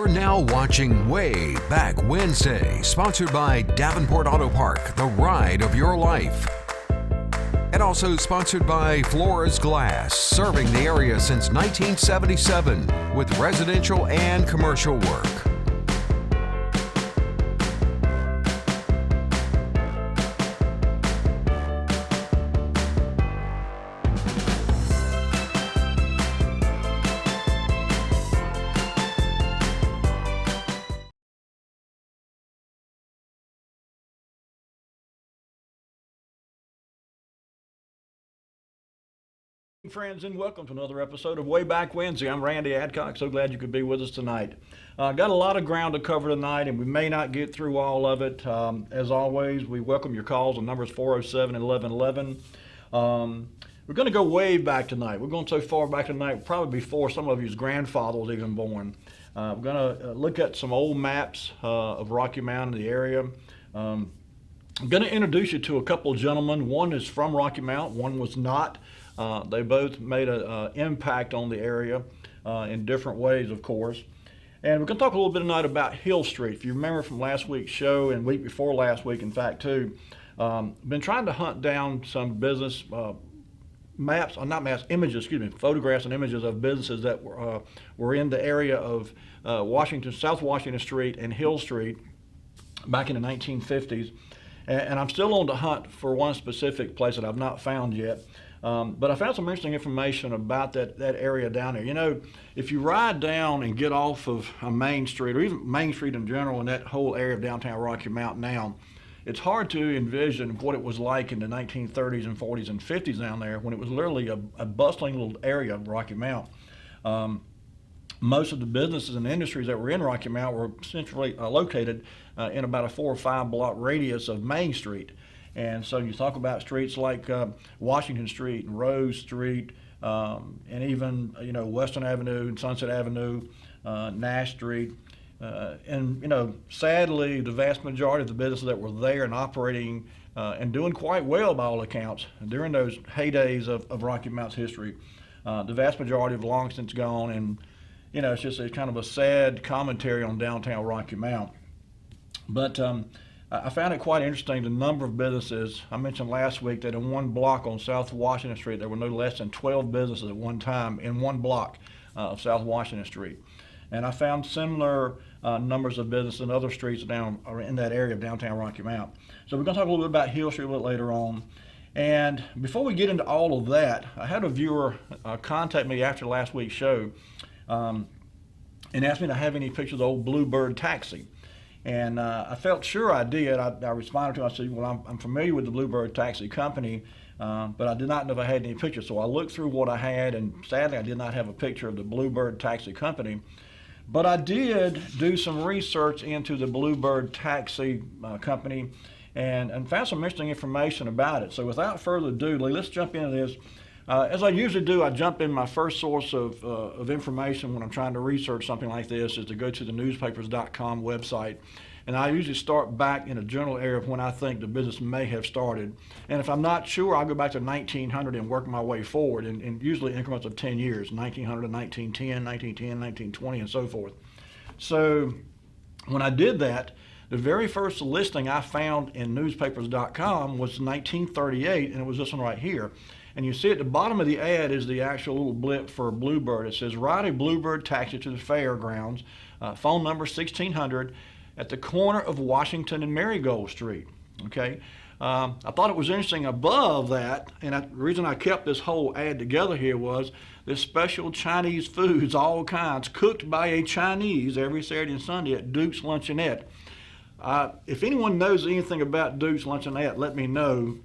You're now watching Wayback Wednesday, sponsored by Davenport Auto Park, the ride of your life. And also sponsored by Flores Glass, serving the area since 1977 with residential and commercial work. Friends, and welcome to another episode of Wayback Wednesday. I'm Randy Adcock. So glad you could be with us tonight. Got a lot of ground to cover tonight, and we may not get through all of it. As always, we welcome your calls. The number is 407 and 1111. We're going to go way back tonight. We're going so far back tonight, probably before some of you's grandfather was even born. We're going to look at some old maps of Rocky Mountain, the area. I'm going to introduce you to a couple of gentlemen. One is from Rocky Mount, one was not. They both made an impact on the area in different ways, of course. And we're going to talk a little bit tonight about Hill Street. If you remember from last week's show and week before last week, in fact, too, been trying to hunt down some business photographs and images of businesses that were in the area of South Washington Street and Hill Street back in the 1950s. And I'm still on the hunt for one specific place that I've not found yet. But I found some interesting information about that area down there. You know, if you ride down and get off of a Main Street, or even Main Street in general, in that whole area of downtown Rocky Mount now, it's hard to envision what it was like in the 1930s and 40s and 50s down there, when it was literally a bustling little area of Rocky Mount. Most of the businesses and industries that were in Rocky Mount were centrally located in about a 4 or 5 block radius of Main Street. And so you talk about streets like Washington Street and Rose Street, and even Western Avenue and Sunset Avenue, Nash Street, and sadly, the vast majority of the businesses that were there and operating and doing quite well by all accounts during those heydays of Rocky Mount's history, the vast majority have long since gone, and it's just a kind of a sad commentary on downtown Rocky Mount. But I found it quite interesting, the number of businesses. I mentioned last week that in one block on South Washington Street, there were no less than 12 businesses at one time in one block of South Washington Street. And I found similar numbers of businesses in other streets down or in that area of downtown Rocky Mount. So we're going to talk a little bit about Hill Street a little later on. And before we get into all of that, I had a viewer contact me after last week's show and asked me to have any pictures of the old Bluebird taxi. And I felt sure I did. I responded to him. I said, well, I'm familiar with the Bluebird Taxi Company, but I did not know if I had any pictures. So I looked through what I had, and sadly, I did not have a picture of the Bluebird Taxi Company. But I did do some research into the Bluebird Taxi Company and found some interesting information about it. So without further ado, Lee, let's jump into this. As I usually do, I jump in. My first source of information when I'm trying to research something like this is to go to the newspapers.com website. And I usually start back in a general area of when I think the business may have started. And if I'm not sure, I'll go back to 1900 and work my way forward in usually increments of 10 years, 1900 to 1910, 1910, 1920, and so forth. So when I did that, the very first listing I found in newspapers.com was 1938, and it was this one right here. And you see at the bottom of the ad is the actual little blip for Bluebird. It says, ride a Bluebird taxi to the fairgrounds, phone number 1600 at the corner of Washington and Marigold Street. Okay, I thought it was interesting above that, and the reason I kept this whole ad together here was this special Chinese foods, all kinds, cooked by a Chinese every Saturday and Sunday at Duke's Luncheonette. If anyone knows anything about Duke's Luncheonette, let me know.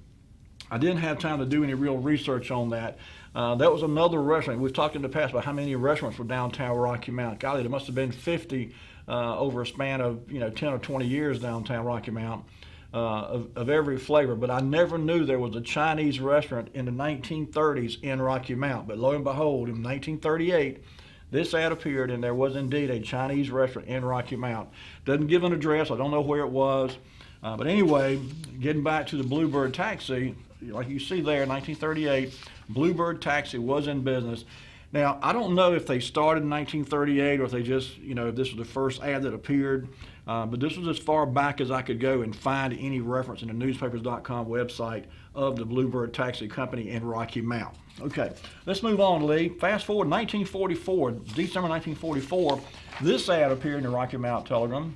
I didn't have time to do any real research on that. That was another restaurant. We've talked in the past about how many restaurants were downtown Rocky Mount. Golly, there must have been 50 over a span of 10 or 20 years downtown Rocky Mount of every flavor. But I never knew there was a Chinese restaurant in the 1930s in Rocky Mount. But lo and behold, in 1938, this ad appeared, and there was indeed a Chinese restaurant in Rocky Mount. Doesn't give an address. I don't know where it was. But anyway, getting back to the Bluebird Taxi, like you see there, 1938, Bluebird Taxi was in business. Now, I don't know if they started in 1938 or if they just, this was the first ad that appeared, but this was as far back as I could go and find any reference in the newspapers.com website of the Bluebird Taxi Company in Rocky Mount. Okay, let's move on, Lee. Fast forward 1944, December 1944, this ad appeared in the Rocky Mount Telegram,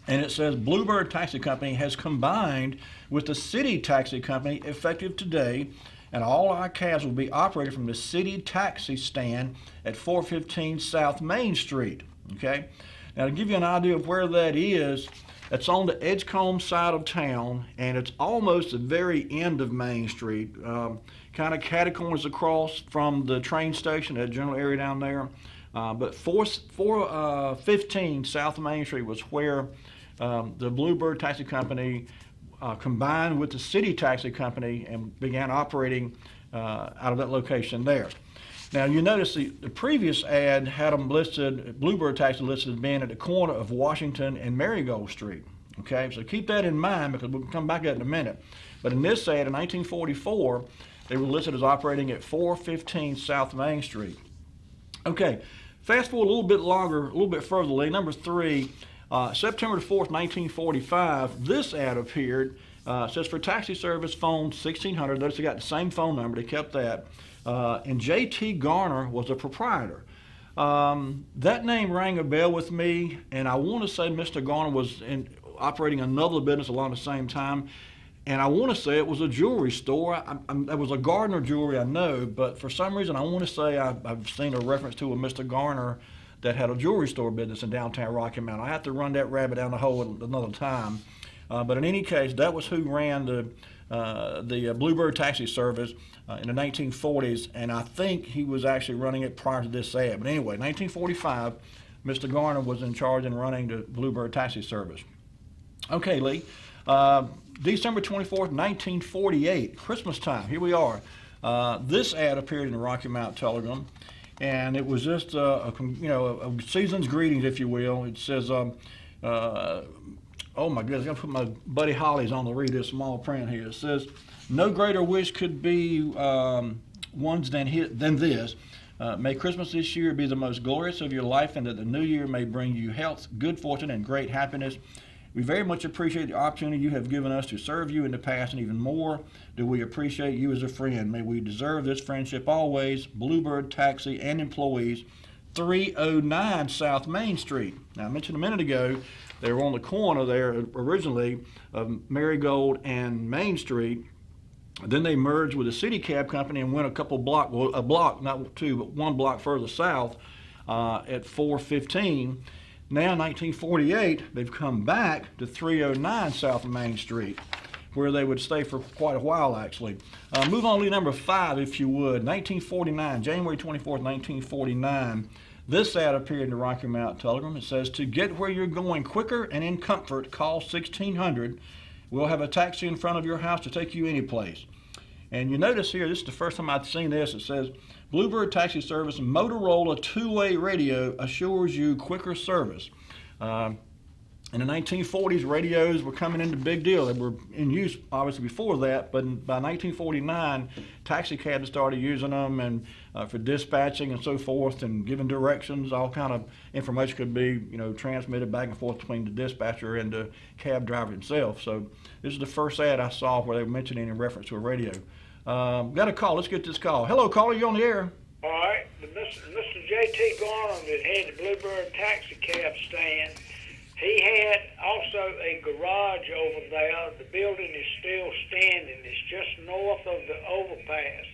and it says, Bluebird Taxi Company has combined with the City Taxi Company effective today, and all our cabs will be operated from the City Taxi stand at 415 South Main Street. Okay, now to give you an idea of where that is, it's on the Edgecombe side of town, and it's almost the very end of Main Street, kind of catty-corners across from the train station, that general area down there. But 415 South Main Street was where the Bluebird Taxi Company combined with the City Taxi Company and began operating out of that location there. Now you notice the previous ad had them listed, Bluebird Taxi listed as being at the corner of Washington and Marigold Street. Okay, so keep that in mind because we'll come back to that in a minute. But in this ad in 1944, they were listed as operating at 415 South Main Street. Okay, fast forward a little bit longer, a little bit further, Lee. Number 3, September 4th, 1945, this ad appeared. It says for taxi service, phone 1600. Notice they got the same phone number. They kept that. And J.T. Garner was the proprietor. That name rang a bell with me, and I want to say Mr. Garner was operating another business along the same time. And I want to say it was a jewelry store. It was a Gardner jewelry, I know, but for some reason I want to say I've seen a reference to a Mr. Garner that had a jewelry store business in downtown Rocky Mount. I have to run that rabbit down the hole another time. But in any case, that was who ran the Bluebird Taxi Service in the 1940s, and I think he was actually running it prior to this ad. But anyway, 1945, Mr. Garner was in charge and running the Bluebird Taxi Service. Okay, Lee. December 24th, 1948, Christmas time. Here we are. This ad appeared in the Rocky Mount Telegram, and it was just a season's greetings, if you will. It says, oh my goodness, I'm gonna put my buddy Holly's on to read this small print here. It says, no greater wish could be ones than this. May Christmas this year be the most glorious of your life, and that the new year may bring you health, good fortune, and great happiness. We very much appreciate the opportunity you have given us to serve you in the past, and even more do we appreciate you as a friend. May we deserve this friendship always. Bluebird Taxi and employees, 309 South Main Street. Now, I mentioned a minute ago, they were on the corner there originally of Marigold and Main Street. Then they merged with the City Cab Company and went a block, not two, but one block further south at 415. Now, 1948, they've come back to 309 South Main Street, where they would stay for quite a while, actually. Move on to number 5, if you would. 1949, January 24th, 1949. This ad appeared in the Rocky Mount Telegram. It says, to get where you're going quicker and in comfort, call 1600. We'll have a taxi in front of your house to take you any place. And you notice here, this is the first time I've seen this. It says, Bluebird Taxi Service Motorola two-way radio assures you quicker service. In the 1940s, radios were coming into big deal. They were in use, obviously, before that, but by 1949, taxi cabs started using them and for dispatching and so forth, and giving directions. All kind of information could be, transmitted back and forth between the dispatcher and the cab driver himself. So this is the first ad I saw where they were mentioning in reference to a radio. Got a call. Let's get this call. Hello, caller. You on the air? All right. Mr. J.T. Garner that had the Bluebird Taxi Cab stand, he had also a garage over there. The building is still standing. It's just north of the overpass.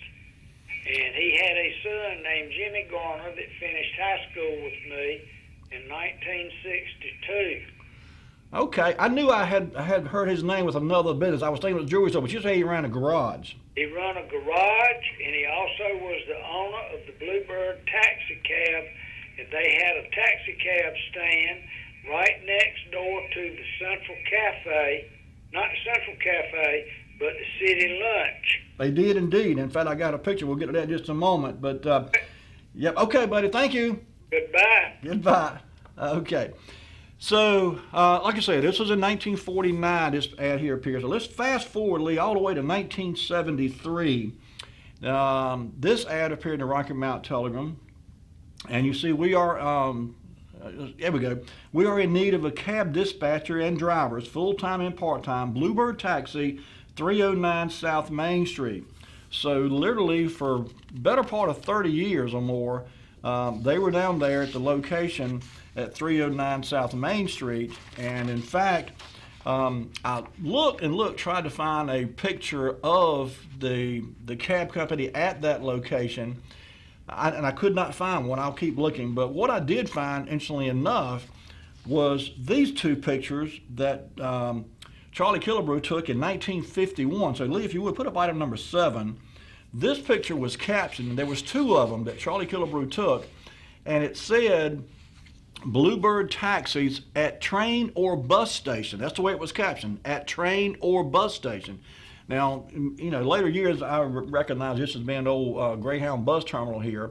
And he had a son named Jimmy Garner that finished high school with me in 1962. Okay, I knew I had heard his name with another business. I was thinking it was jewelry store, but you say he ran a garage. He ran a garage, and he also was the owner of the Bluebird Taxi Cab, and they had a taxi cab stand right next door to the Central Cafe, not the Central Cafe, but the City Lunch. They did indeed. In fact, I got a picture. We'll get to that in just a moment. But, yep, okay, buddy, thank you. Goodbye. Goodbye. Okay. So, like I said, this was in 1949, this ad here appears. So let's fast forward, Lee, all the way to 1973. This ad appeared in the Rocky Mount Telegram. And you see, we are, there we go. We are in need of a cab dispatcher and drivers, full-time and part-time, Bluebird Taxi, 309 South Main Street. So literally for better part of 30 years or more, they were down there at the location at 309 South Main Street. And in fact, I tried to find a picture of the cab company at that location. And I could not find one. I'll keep looking. But what I did find, interestingly enough, was these two pictures that Charlie Killebrew took in 1951. So Lee, if you would, put up item number 7. This picture was captioned, and there was 2 of them that Charlie Killebrew took, and it said, Bluebird Taxis at train or bus station. That's the way it was captioned, at train or bus station. Now, later years, I recognize this as being an old Greyhound bus terminal here.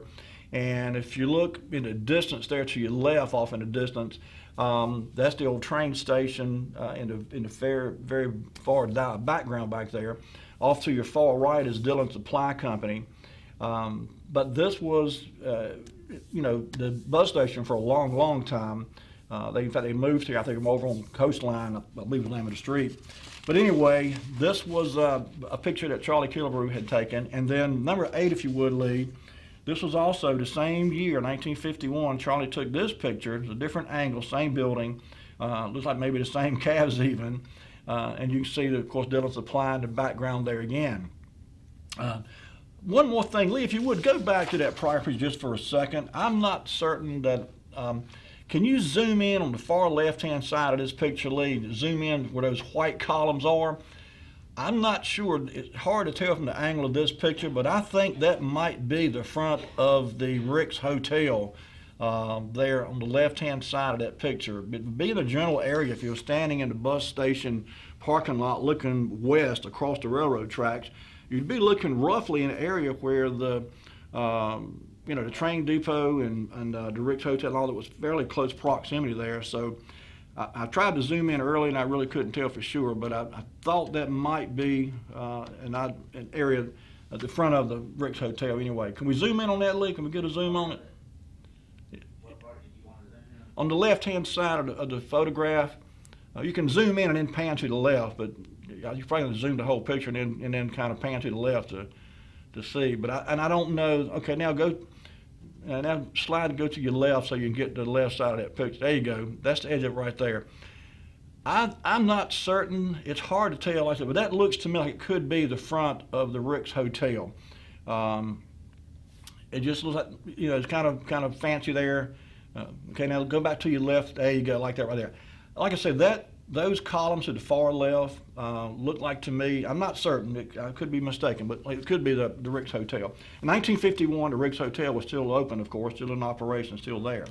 And if you look in the distance there to your left, off in the distance, that's the old train station in the very far background back there. Off to your far right is Dillon Supply Company. But this was, the bus station for a long, long time. In fact, they moved here, I think, over on Coastline, I believe was the name of the street. But anyway, this was a picture that Charlie Killebrew had taken. And then number 8, if you would, Lee, this was also the same year, 1951. Charlie took this picture. It's a different angle, same building. Looks like maybe the same cabs even. And you can see, of course, Dillon Supply in the background there again. One more thing, Lee, if you would, go back to that prior picture just for a second. I'm not certain that, can you zoom in on the far left-hand side of this picture, Lee? Zoom in where those white columns are. I'm not sure, it's hard to tell from the angle of this picture, but I think that might be the front of the Rick's Hotel there on the left-hand side of that picture. It would be in the general area if you were standing in the bus station parking lot looking west across the railroad tracks. You'd be looking roughly in an area where the train depot and the Rick's Hotel and all that was fairly close proximity there. So I tried to zoom in early and I really couldn't tell for sure, but I thought that might be an area at the front of the Rick's Hotel anyway. Can we zoom in on that, Lee? Can we get a zoom on it? What part did you want to zoom in on? On the left-hand side of the photograph, you can zoom in and then pan to the left, but you're probably going to zoom the whole picture and then kind of pan to the left to see. But I don't know. Okay, now go. Now slide and go to your left so you can get to the left side of that picture. There you go. That's the edge of it right there. I'm not certain. It's hard to tell, like I said, but that looks to me like it could be the front of the Rick's Hotel. It just looks like, it's kind of fancy there. Okay, now go back to your left. There you go, like that right there. Like I said, those columns to the far left look like to me, I'm not certain, I could be mistaken, but it could be the Rick's Hotel. In 1951, the Rick's Hotel was still open, of course, still in operation, still there.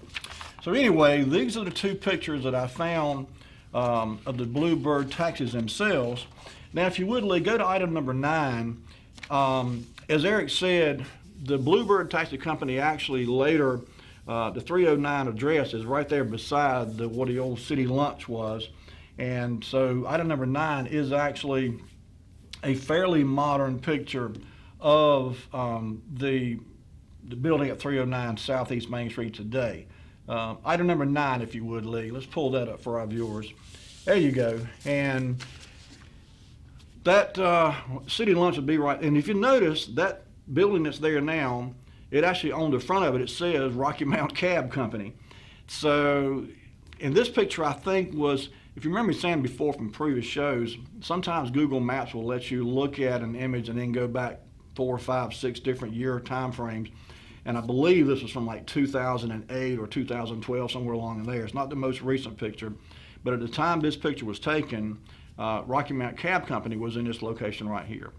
So anyway, these are the 2 pictures that I found of the Bluebird taxis themselves. Now, if you would, Lee, go to item number 9. As Eric said, the Bluebird Taxi Company actually later, the 309 address is right there beside what the old city lunch was. And so item number 9 is actually a fairly modern picture of the building at 309 Southeast Main Street today. Item number 9, if you would, Lee. Let's pull that up for our viewers. There you go. And that city lunch would be right. And if you notice, that building that's there now, it actually, on the front of it, it says Rocky Mount Cab Company. So in this picture, I think was, if you remember me saying before from previous shows, sometimes Google Maps will let you look at an image and then go back 4, 5, 6 different year time frames. And I believe this was from like 2008 or 2012, somewhere along in there. It's not the most recent picture, but at the time this picture was taken, Rocky Mount Cab Company was in this location right here.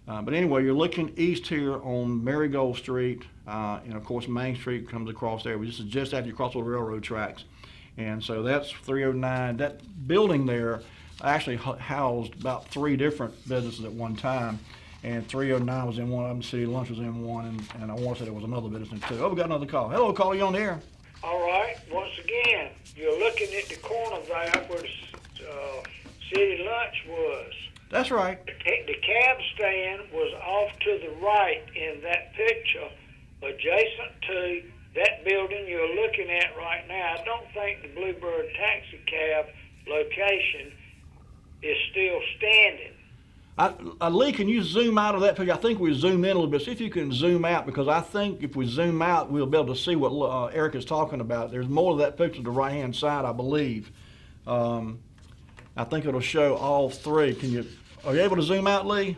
But anyway, you're looking east here on Marigold Street, and of course Main Street comes across there. This is just after you cross the railroad tracks. And so that's 309. That building there actually housed about 3 different businesses at one time. And 309 was in one of them, City Lunch was in one, and I want to say there was another business too. Oh, we got another call. Hello, caller, you on the air? All right. Once again, you're looking at the corner there where the City Lunch was. That's right. The cab stand was off to the right in that picture, adjacent to that building you're looking at right now, I don't think the Bluebird taxi cab location is still standing. Lee, can you zoom out of that picture? I think we zoom in a little bit. See if you can zoom out, because I think if we zoom out, we'll be able to see what Eric is talking about. There's more of that picture to the right-hand side, I believe. I think it'll show all three. Are you able to zoom out, Lee?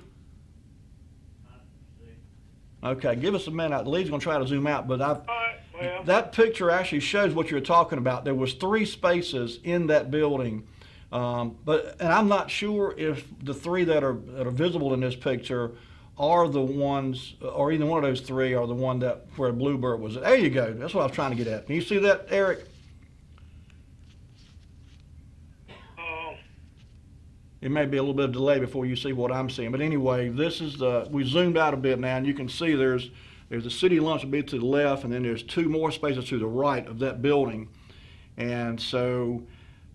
Okay, give us a minute. Lee's going to try to zoom out, but All right, well, that picture actually shows what you're talking about. There was 3 spaces in that building, and I'm not sure if the 3 that are visible in this picture are the ones, or either one of those 3 are the one that where Bluebird was. There you go. That's what I was trying to get at. Can you see that, Eric? It may be a little bit of delay before you see what I'm seeing, but anyway, this is we zoomed out a bit now, and you can see there's a city lunch a bit to the left, and then there's 2 more spaces to the right of that building, and so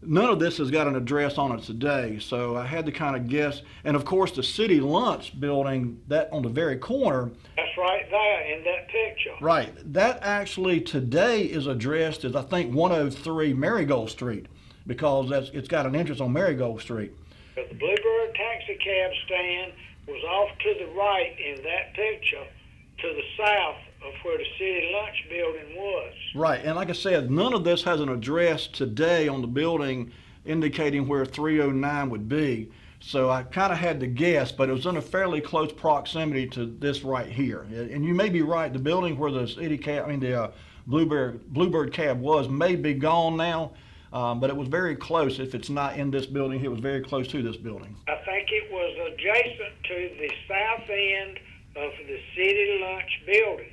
none of this has got an address on it today. So I had to kind of guess, and of course the city lunch building that on the very corner. that's right there in that picture. Right, that actually today is addressed as I think 103 Marigold Street, because it's got an entrance on Marigold Street. But the Bluebird taxi cab stand was off to the right in that picture, to the south of where the city lunch building was. Right, and like I said, none of this has an address today on the building indicating where 309 would be. So I kind of had to guess, but it was in a fairly close proximity to this right here. And you may be right, the building where the city cab, the Bluebird cab was may be gone now. But it was very close. If it's not in this building, it was very close to this building. I think it was adjacent to the south end of the city lunch building.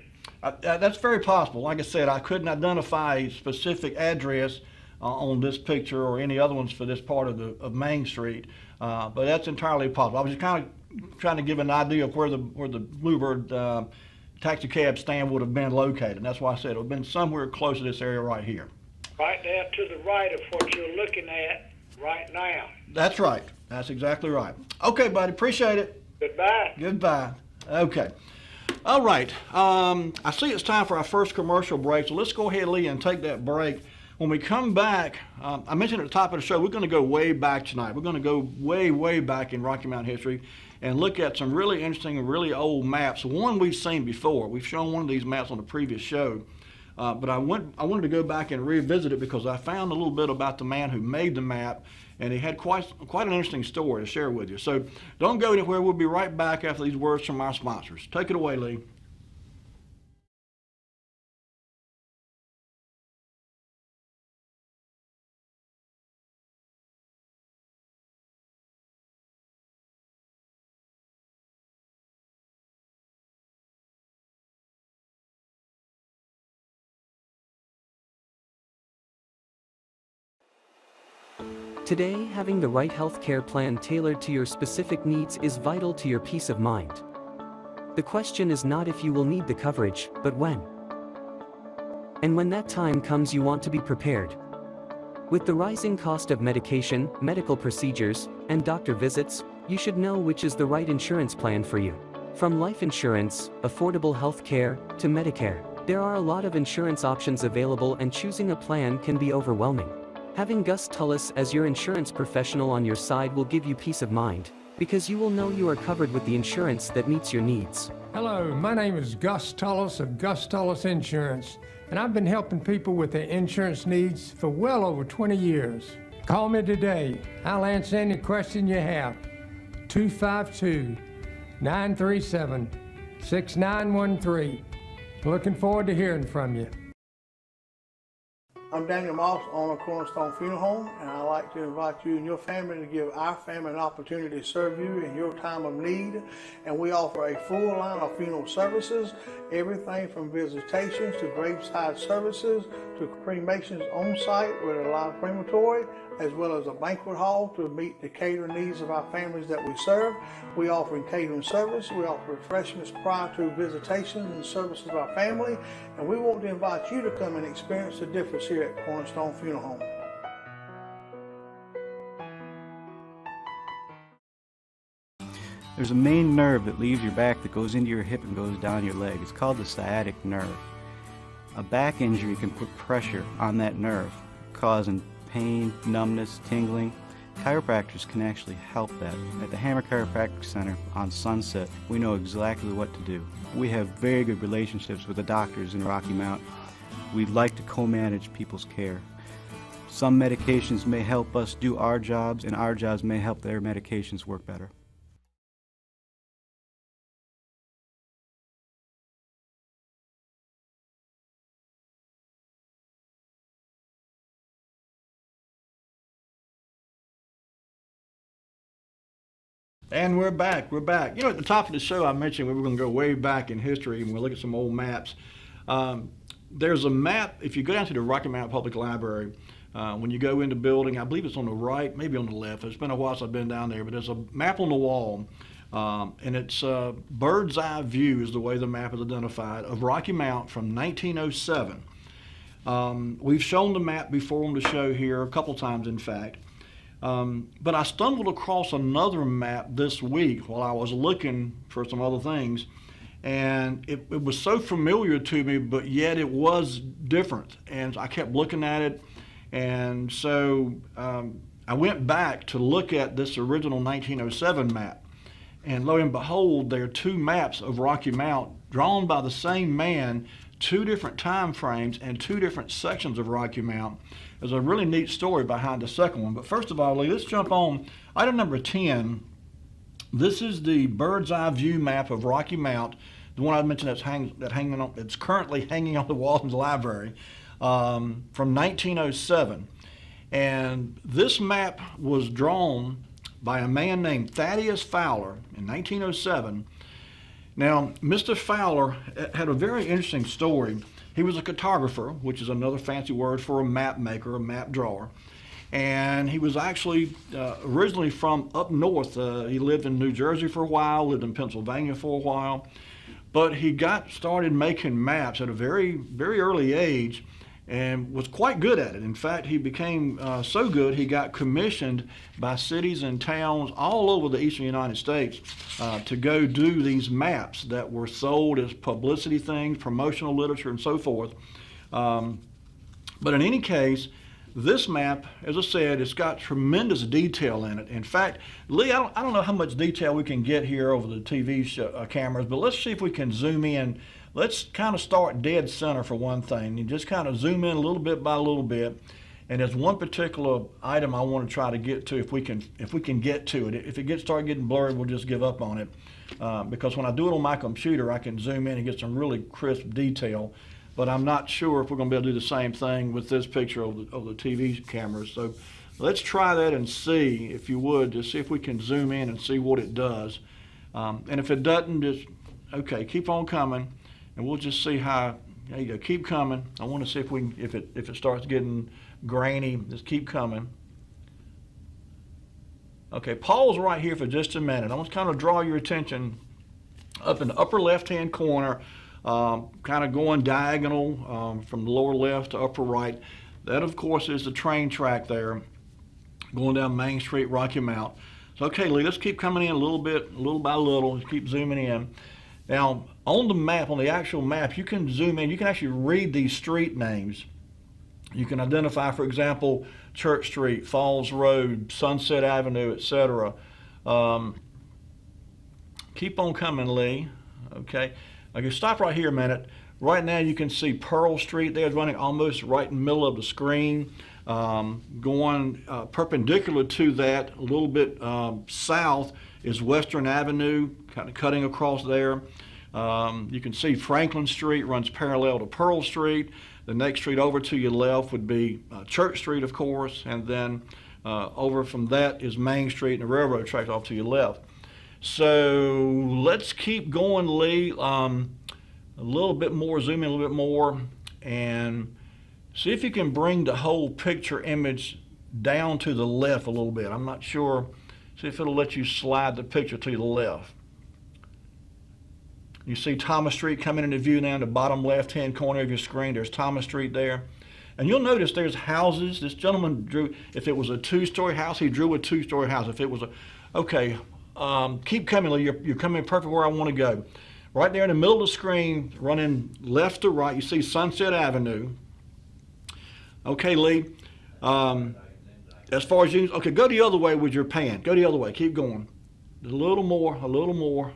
That's very possible. Like I said, I couldn't identify a specific address on this picture or any other ones for this part of Main Street, but that's entirely possible. I was just kind of trying to give an idea of where the Bluebird taxi cab stand would have been located. And that's why I said it would have been somewhere close to this area right here. Right there to the right of what you're looking at right now. That's right. That's exactly right. Okay, buddy. Appreciate it. Goodbye. Goodbye. Okay. All right. I see it's time for our first commercial break, so let's go ahead, Lee, and take that break. When we come back, I mentioned at the top of the show, we're going to go way back tonight. We're going to go way, way back in Rocky Mountain history and look at some really interesting and really old maps. One we've seen before. We've shown one of these maps on the previous show. But I wanted to go back and revisit it because I found a little bit about the man who made the map, and he had quite an interesting story to share with you. So don't go anywhere. We'll be right back after these words from our sponsors. Take it away, Lee. Today, having the right healthcare plan tailored to your specific needs is vital to your peace of mind. The question is not if you will need the coverage, but when. And when that time comes, you want to be prepared. With the rising cost of medication, medical procedures, and doctor visits, you should know which is the right insurance plan for you. From life insurance, affordable health care, to Medicare, there are a lot of insurance options available, and choosing a plan can be overwhelming. Having Gus Tullis as your insurance professional on your side will give you peace of mind, because you will know you are covered with the insurance that meets your needs. Hello, my name is Gus Tullis of Gus Tullis Insurance, and I've been helping people with their insurance needs for well over 20 years. Call me today. I'll answer any question you have. 252-937-6913. Looking forward to hearing from you. I'm Daniel Moss, owner of Cornerstone Funeral Home, and I'd like to invite you and your family to give our family an opportunity to serve you in your time of need. And we offer a full line of funeral services, everything from visitations to graveside services to cremations on site with a live crematory, as well as a banquet hall to meet the catering needs of our families that we serve. We offer catering service. We offer refreshments prior to visitations and services of our family. And we want to invite you to come and experience the difference here at Cornerstone Funeral Home. There's a main nerve that leaves your back that goes into your hip and goes down your leg. It's called the sciatic nerve. A back injury can put pressure on that nerve, causing pain, numbness, tingling. Chiropractors can actually help that. At the Hammer Chiropractic Center on Sunset, we know exactly what to do. We have very good relationships with the doctors in Rocky Mount. We like to co-manage people's care. Some medications may help us do our jobs, and our jobs may help their medications work better. And we're back. We're back. You know, at the top of the show, I mentioned we were going to go way back in history and we'll look at some old maps. There's a map, if you go down to the Rocky Mount Public Library, when you go in the building, I believe it's on the right, maybe on the left. It's been a while since I've been down there, but there's a map on the wall, and it's bird's eye view is the way the map is identified, of Rocky Mount from 1907. We've shown the map before on the show here, a couple times in fact. But I stumbled across another map this week while I was looking for some other things, and it was so familiar to me, but yet it was different, and I kept looking at it, and so I went back to look at this original 1907 map, and lo and behold, there are two maps of Rocky Mount drawn by the same man, two different time frames and two different sections of Rocky Mount. There's a really neat story behind the second one. But first of all, Lee, let's jump on item number 10. This is the bird's eye view map of Rocky Mount, the one I mentioned that's currently hanging on the wall in the library, from 1907. And this map was drawn by a man named Thaddeus Fowler in 1907. Now, Mr. Fowler had a very interesting story. He was a cartographer, which is another fancy word for a map maker, a map drawer. And he was actually originally from up north. He lived in New Jersey for a while, lived in Pennsylvania for a while. But he got started making maps at a very, very early age and was quite good at it. In fact, he became so good he got commissioned by cities and towns all over the eastern United States to go do these maps that were sold as publicity things, promotional literature, and so forth. But in any case, this map, as I said, it's got tremendous detail in it. In fact, Lee, I don't know how much detail we can get here over the TV cameras, but let's see if we can zoom in. Let's kind of start dead center for one thing and just kind of zoom in a little bit by a little bit. And there's one particular item I want to try to get to if we can get to it. If it start getting blurry, we'll just give up on it. Because when I do it on my computer, I can zoom in and get some really crisp detail. But I'm not sure if we're going to be able to do the same thing with this picture of the TV cameras. So let's try that and see, if you would, just see if we can zoom in and see what it does. And if it doesn't, just, okay, keep on coming. And we'll just see how, there you go, keep coming. I want to see if we can, if it starts getting grainy, just keep coming. Okay, pause right here for just a minute. I want to kind of draw your attention up in the upper left-hand corner, kind of going diagonal from the lower left to upper right. That, of course, is the train track there going down Main Street, Rocky Mount. So, okay, Lee, let's keep coming in a little bit, little by little, just keep zooming in. Now, on the map, on the actual map, you can zoom in. You can actually read these street names. You can identify, for example, Church Street, Falls Road, Sunset Avenue, etc. Keep on coming, Lee. Okay. Okay, stop right here a minute. Right now, you can see Pearl Street there, running almost right in the middle of the screen. Going perpendicular to that, a little bit south, is Western Avenue, kind of cutting across there. You can see Franklin Street runs parallel to Pearl Street. The next street over to your left would be Church Street, of course, and then over from that is Main Street and the railroad tracks off to your left. So let's keep going, Lee. A little bit more, zoom in a little bit more, and see if you can bring the whole picture image down to the left a little bit. I'm not sure. See if it'll let you slide the picture to the left. You see Thomas Street coming into view now in the bottom left-hand corner of your screen. There's Thomas Street there. And you'll notice there's houses. This gentleman drew, if it was a two-story house, he drew a two-story house. If it was a, okay, keep coming, Lee. You're coming perfect where I want to go. right there in the middle of the screen, running left to right, you see Sunset Avenue. Okay, Lee. As far as you, okay, go the other way with your pan. Go the other way. Keep going. A little more, a little more.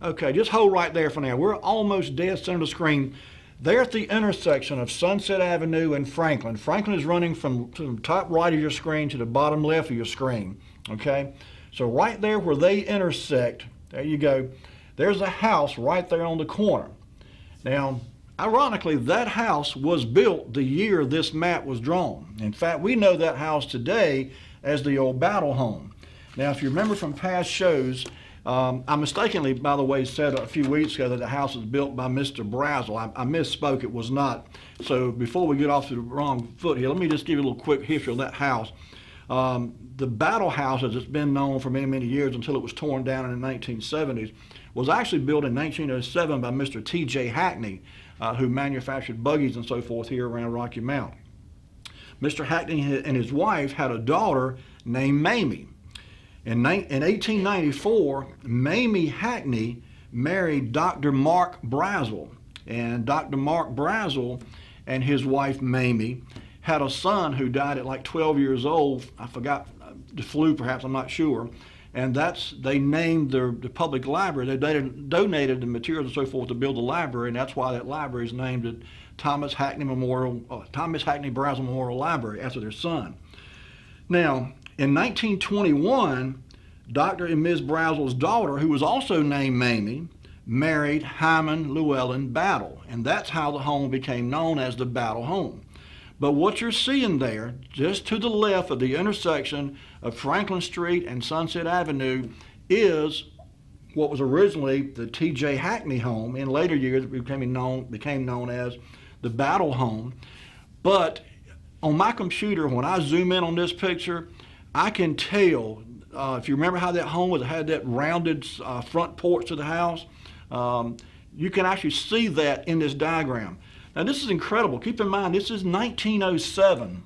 Okay, just hold right there for now. We're almost dead center of the screen. There at the intersection of Sunset Avenue and Franklin. Franklin is running from the top right of your screen to the bottom left of your screen. Okay, so right there where they intersect, there you go. There's a house right there on the corner. Now, ironically, that house was built the year this map was drawn. In fact, we know that house today as the old Battle Home. Now, if you remember from past shows, I mistakenly, by the way, said a few weeks ago that the house was built by Mr. Brazel. I misspoke, it was not. So before we get off to the wrong foot here, let me just give you a little quick history of that house. The Battle House, as it's been known for many, many years until it was torn down in the 1970s, was actually built in 1907 by Mr. T.J. Hackney, who manufactured buggies and so forth here around Rocky Mount. Mr. Hackney and his wife had a daughter named Mamie. In 1894, Mamie Hackney married Dr. Mark Brazel, and Dr. Mark Brazel and his wife Mamie had a son who died at like 12 years old. I forgot, the flu perhaps, I'm not sure. And they named the public library. They donated the materials and so forth to build the library, and that's why that library is named the Thomas Hackney Brazel Memorial Library after their son. Now, in 1921, Dr. and Ms. Brazel's daughter, who was also named Mamie, married Hyman Llewellyn Battle, and that's how the home became known as the Battle Home. But what you're seeing there, just to the left of the intersection of Franklin Street and Sunset Avenue, is what was originally the T.J. Hackney home. In later years, it became known as the Battle Home. But on my computer, when I zoom in on this picture, I can tell, if you remember how that home was, it had that rounded front porch to the house, you can actually see that in this diagram. Now this is incredible. Keep in mind, this is 1907.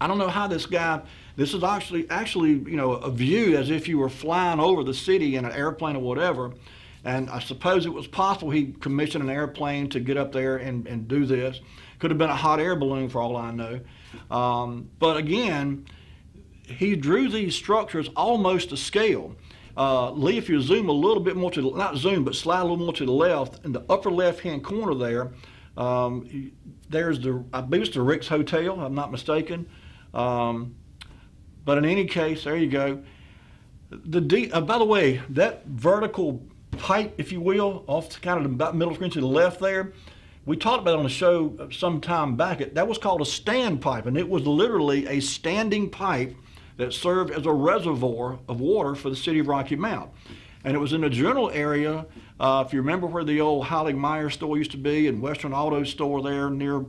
I don't know how this is actually, a view as if you were flying over the city in an airplane or whatever. And I suppose it was possible he commissioned an airplane to get up there and do this. Could have been a hot air balloon for all I know. But again, he drew these structures almost to scale. Lee, if you zoom a little bit more not zoom, but slide a little more to the left, in the upper left-hand corner there, there's I believe it's the Rick's Hotel, if I'm not mistaken. But in any case, there you go. By the way, that vertical pipe, if you will, off kind of the middle screen to the left there, we talked about it on the show some time back. That was called a stand pipe, and it was literally a standing pipe that served as a reservoir of water for the city of Rocky Mount. And it was in the general area, if you remember where the old Heilig Meyer store used to be and Western Auto store there near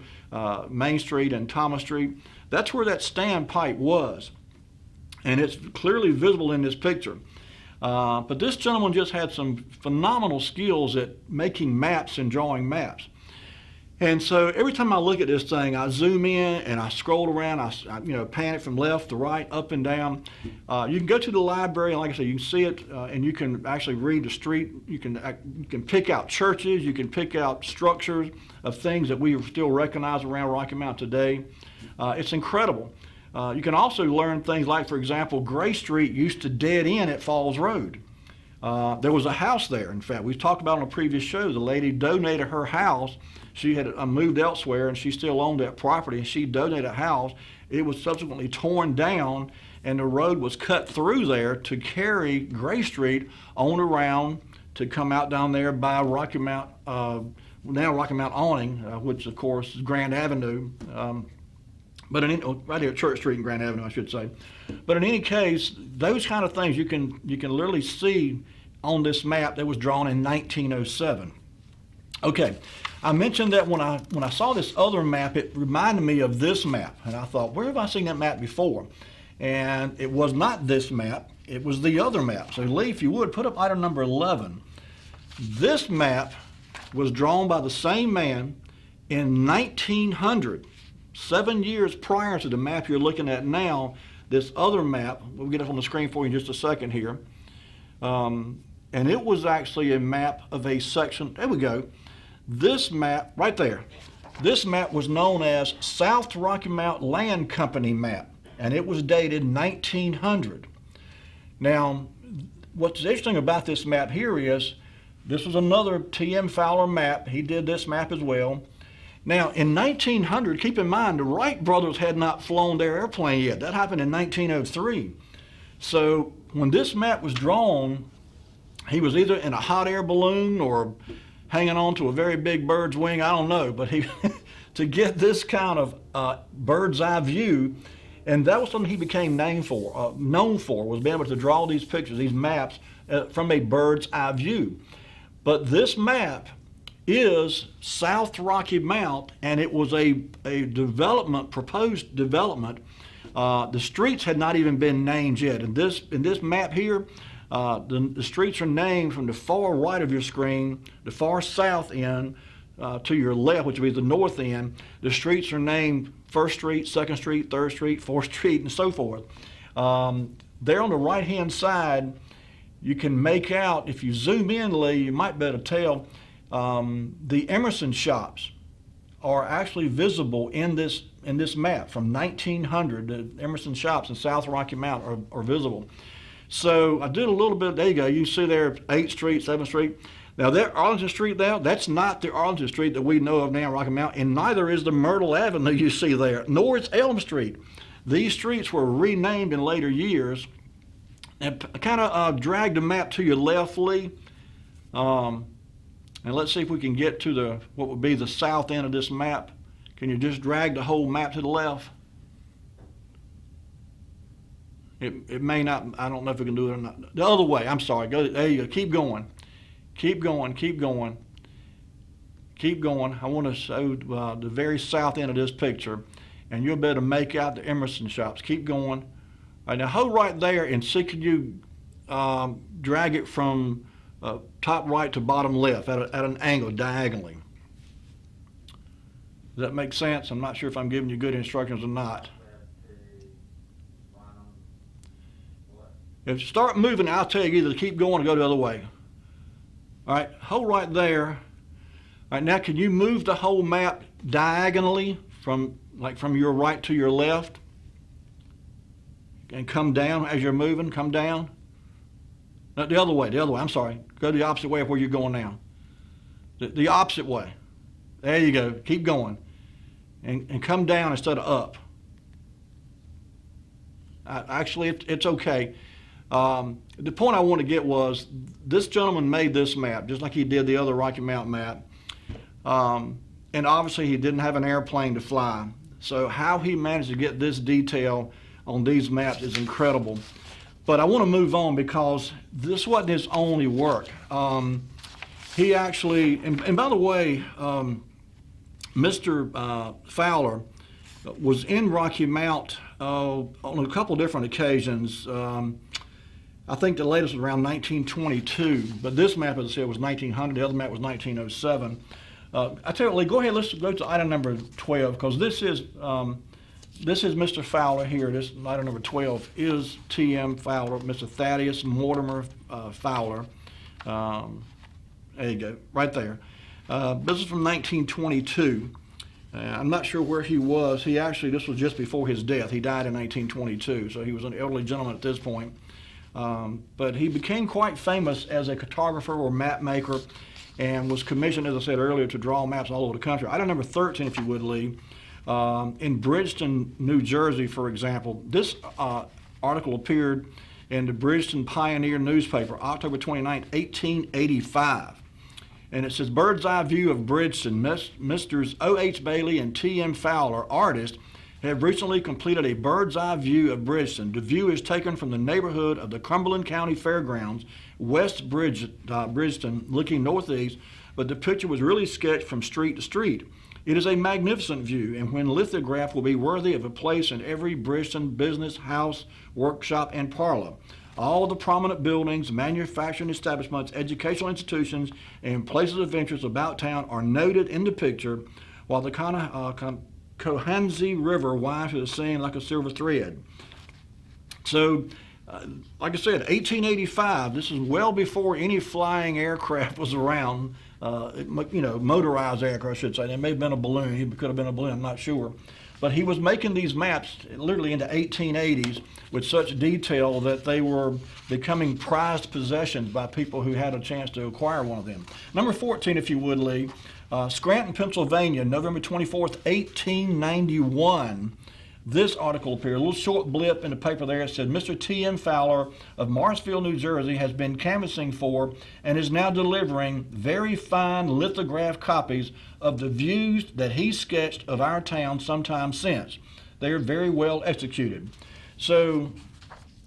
Main Street and Thomas Street, that's where that stand pipe was. And it's clearly visible in this picture. But this gentleman just had some phenomenal skills at making maps and drawing maps. And so every time I look at this thing, I zoom in and I scroll around, I pan it from left to right, up and down. You can go to the library, and like I said, you can see it, and you can actually read the street. You can pick out churches, you can pick out structures of things that we still recognize around Rocky Mount today. It's incredible. You can also learn things like, for example, Gray Street used to dead end at Falls Road. There was a house there, in fact. We've talked about on a previous show, the lady donated her house. She had moved elsewhere and she still owned that property, and she donated a house. It was subsequently torn down and the road was cut through there to carry Gray Street on around to come out down there by Rocky Mount, now Rocky Mount Awning, which of course is Grand Avenue. Right here at Church Street and Grand Avenue, I should say. But in any case, those kind of things you can literally see on this map that was drawn in 1907. Okay, I mentioned that when I saw this other map, it reminded me of this map, and I thought, where have I seen that map before? And it was not this map; it was the other map. So Lee, if you would, put up item number 11. This map was drawn by the same man in 1900. 7 years prior to the map you're looking at now. This other map, we'll get it on the screen for you in just a second here. And and it was actually a map of a section. There we go. This map right there. This map was known as South Rocky Mount Land Company map, and it was dated 1900. Now, what's interesting about this map here is this was another T.M. Fowler map. He did this map as well. Now, in 1900, keep in mind, the Wright brothers had not flown their airplane yet. That happened in 1903. So when this map was drawn, he was either in a hot air balloon or hanging on to a very big bird's wing, I don't know. But he, to get this kind of bird's eye view, and that was something he became known for, was being able to draw these pictures, these maps, from a bird's eye view. But this map is South Rocky Mount, and it was a development, proposed development. The streets had not even been named yet. In this map here, the streets are named from the far right of your screen, the far south end to your left, which would be the north end. The streets are named 1st Street, 2nd Street, 3rd Street, 4th Street, and so forth. There on the right-hand side, you can make out, if you zoom in, Lee, you might be able to tell, the Emerson shops are actually visible in this map from 1900. The Emerson shops in South Rocky Mount are visible. So I did a little bit. There you go. You see there 8th Street, 7th Street. Now there, Arlington Street now, that's not the Arlington Street that we know of now, Rocky Mount, and neither is the Myrtle Avenue you see there, nor is Elm Street. These streets were renamed in later years. And kind of drag the map to your left, Lee. And let's see if we can get to what would be the south end of this map. Can you just drag the whole map to the left? It may not, I don't know if we can do it or not. The other way, I'm sorry, go, there you go, keep going. Keep going, keep going. Keep going. I want to show the very south end of this picture, and you'll be able to make out the Emerson shops. Keep going. All right, now hold right there and see, can you drag it from top right to bottom left at an angle, diagonally. Does that make sense? I'm not sure if I'm giving you good instructions or not. If you start moving, I'll tell you either to keep going or go the other way. All right, hold right there. All right, now can you move the whole map diagonally from your right to your left? And come down as you're moving, come down. No, the other way, I'm sorry. Go the opposite way of where you're going now. The opposite way. There you go, keep going. And come down instead of up. Actually, it's okay. The point I want to get was, this gentleman made this map, just like he did the other Rocky Mountain map. And obviously he didn't have an airplane to fly. So how he managed to get this detail on these maps is incredible. But I want to move on because this wasn't his only work. He actually, and by the way, Mr. Fowler was in Rocky Mount on a couple different occasions. I think the latest was around 1922, but this map, as I said, was 1900. The other map was 1907. I tell you, Lee, go ahead. Let's go to item number 12 because this is Mr. Fowler here. This item number 12 is T.M. Fowler, Mr. Thaddeus Mortimer Fowler. There you go, right there. This is from 1922. I'm not sure where he was. This was just before his death. He died in 1922, so he was an elderly gentleman at this point. But he became quite famous as a cartographer or map maker and was commissioned, as I said earlier, to draw maps all over the country. Item number 13, if you would, Lee. In Bridgeton, New Jersey, for example, this article appeared in the Bridgeton Pioneer newspaper, October 29, 1885. And it says, bird's eye view of Bridgeton. Misters O.H. Bailey and T.M. Fowler, artists, have recently completed a bird's eye view of Bridgeton. The view is taken from the neighborhood of the Cumberland County Fairgrounds, West Bridgeton, looking northeast, but the picture was really sketched from street to street. It is a magnificent view, and when lithographed will be worthy of a place in every Bridgeton business, house, workshop, and parlor. All the prominent buildings, manufacturing establishments, educational institutions, and places of interest about town are noted in the picture, while the Cohansey River winds through the scene like a silver thread. So Like I said, 1885, this is well before any flying aircraft was around, motorized aircraft, I should say. There may have been a balloon. It could have been a balloon, I'm not sure. But he was making these maps literally in the 1880s with such detail that they were becoming prized possessions by people who had a chance to acquire one of them. Number 14, if you would, Lee. Scranton, Pennsylvania, November 24th, 1891. This article appeared, a little short blip in the paper there. It said, Mr. T.M. Fowler of Morrisville, New Jersey, has been canvassing for and is now delivering very fine lithographed copies of the views that he sketched of our town sometime since. They are very well executed. So,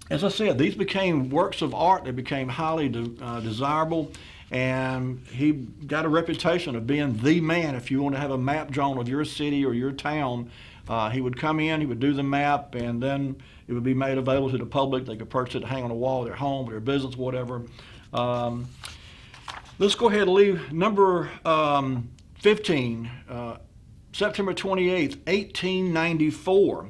as I said, these became works of art. They became highly desirable. And he got a reputation of being the man. If you want to have a map drawn of your city or your town, he would come in, he would do the map, and then it would be made available to the public. They could purchase it to hang on the wall of their home, their business, whatever. Let's go ahead and leave number 15, September 28th, 1894.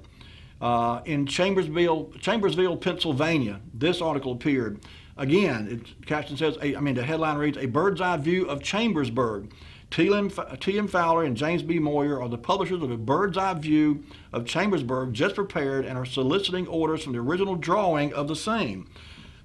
In Chambersville, Pennsylvania. This article appeared. Again, caption says, the headline reads, A Bird's Eye View of Chambersburg. T.M. Fowler and James B. Moyer are the publishers of A Bird's Eye View of Chambersburg, just prepared, and are soliciting orders from the original drawing of the same.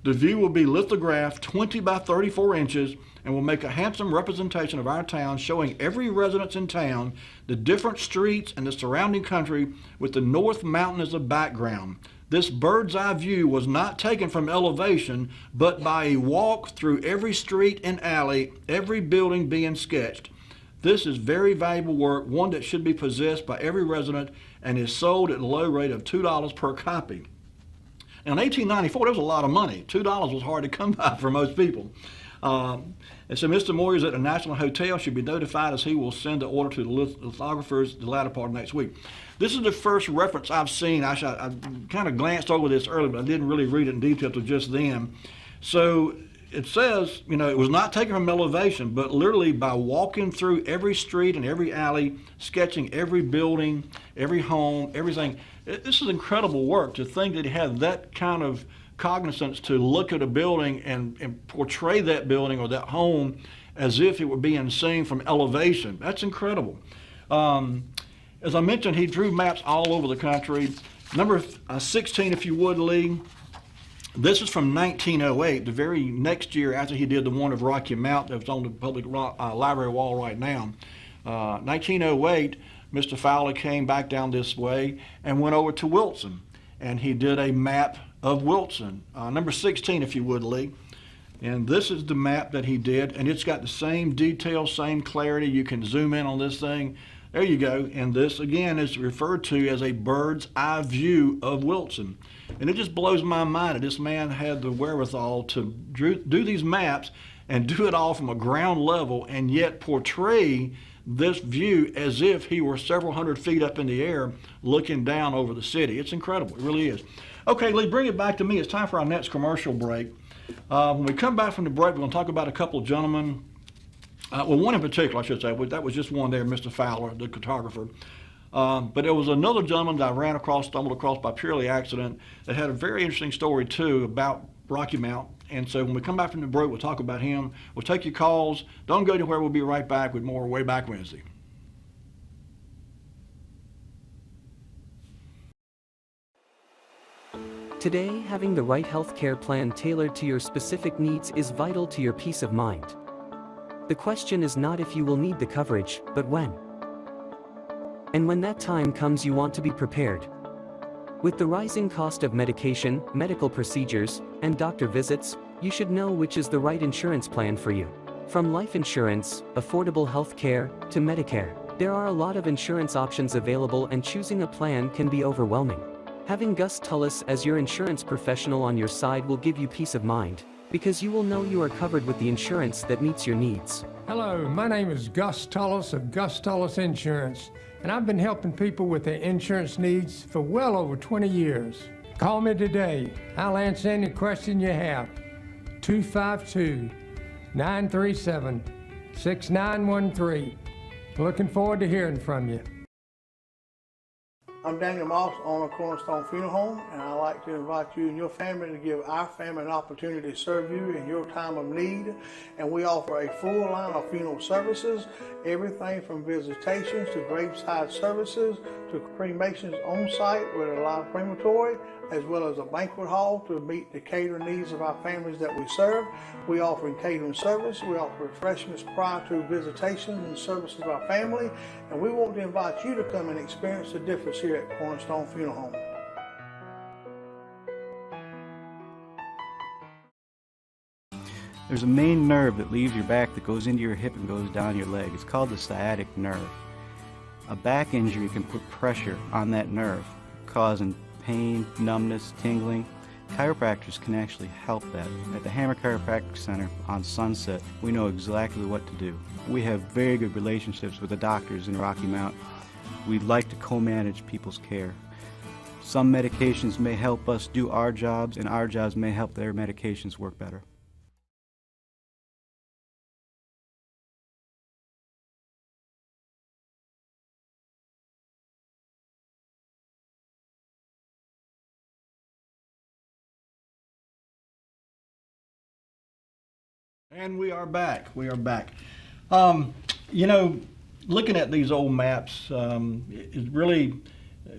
The view will be lithographed 20 by 34 inches and will make a handsome representation of our town, showing every residence in town, the different streets, and the surrounding country, with the North Mountain as a background. This bird's eye view was not taken from elevation, but by a walk through every street and alley, every building being sketched. This is very valuable work, one that should be possessed by every resident, and is sold at a low rate of $2 per copy. Now, in 1894, that was a lot of money. $2 was hard to come by for most people. And so Mr. Moyers at the National Hotel should be notified, as he will send the order to the lithographers the latter part of next week. This is the first reference I've seen. I kind of glanced over this earlier, but I didn't really read it in detail till just then. So it says, it was not taken from elevation, but literally by walking through every street and every alley, sketching every building, every home, everything. This is incredible work, to think that he had that kind of cognizance to look at a building and portray that building or that home as if it were being seen from elevation. That's incredible. As I mentioned, he drew maps all over the country. Number 16, if you would, Lee. This is from 1908, the very next year after he did the one of Rocky Mount that was on the public library wall right now. 1908, Mr. Fowler came back down this way and went over to Wilson, and he did a map of Wilson. Number 16, if you would, Lee. And this is the map that he did, and it's got the same detail, same clarity. You can zoom in on this thing. There you go. And this, again, is referred to as a bird's eye view of Wilson. And it just blows my mind that this man had the wherewithal to do these maps and do it all from a ground level, and yet portray this view as if he were several hundred feet up in the air looking down over the city. It's incredible. It really is. Okay, Lee, bring it back to me. It's time for our next commercial break. When we come back from the break, we're going to talk about a couple of gentlemen. One in particular, I should say. That was just one there, Mr. Fowler, the cartographer. But there was another gentleman that I stumbled across by purely accident, that had a very interesting story, too, about Rocky Mount. And so when we come back from the break, we'll talk about him. We'll take your calls. Don't go anywhere. We'll be right back with more Wayback Wednesday. Today, having the right health care plan tailored to your specific needs is vital to your peace of mind. The question is not if you will need the coverage, but when. And when that time comes, you want to be prepared. With the rising cost of medication, medical procedures, and doctor visits, you should know which is the right insurance plan for you. From life insurance, affordable health care, to Medicare, there are a lot of insurance options available, and choosing a plan can be overwhelming. Having Gus Tullis as your insurance professional on your side will give you peace of mind, because you will know you are covered with the insurance that meets your needs. Hello, my name is Gus Tullis of Gus Tullis Insurance, and I've been helping people with their insurance needs for well over 20 years. Call me today. I'll answer any question you have. 252-937-6913. Looking forward to hearing from you. I'm Daniel Moss, owner of Cornerstone Funeral Home, and I'd like to invite you and your family to give our family an opportunity to serve you in your time of need. And we offer a full line of funeral services, everything from visitations to graveside services to cremations on site with a live crematory, as well as a banquet hall to meet the catering needs of our families that we serve. We offer catering service, we offer refreshments prior to visitations and services of our family, and we want to invite you to come and experience the difference here at Cornerstone Funeral Home. There's a main nerve that leaves your back that goes into your hip and goes down your leg. It's called the sciatic nerve. A back injury can put pressure on that nerve, causing pain, numbness, tingling. Chiropractors can actually help that. At the Hammer Chiropractic Center on Sunset, we know exactly what to do. We have very good relationships with the doctors in Rocky Mount. We like to co-manage people's care. Some medications may help us do our jobs, and our jobs may help their medications work better. And we are back. We are back. Looking at these old maps, it's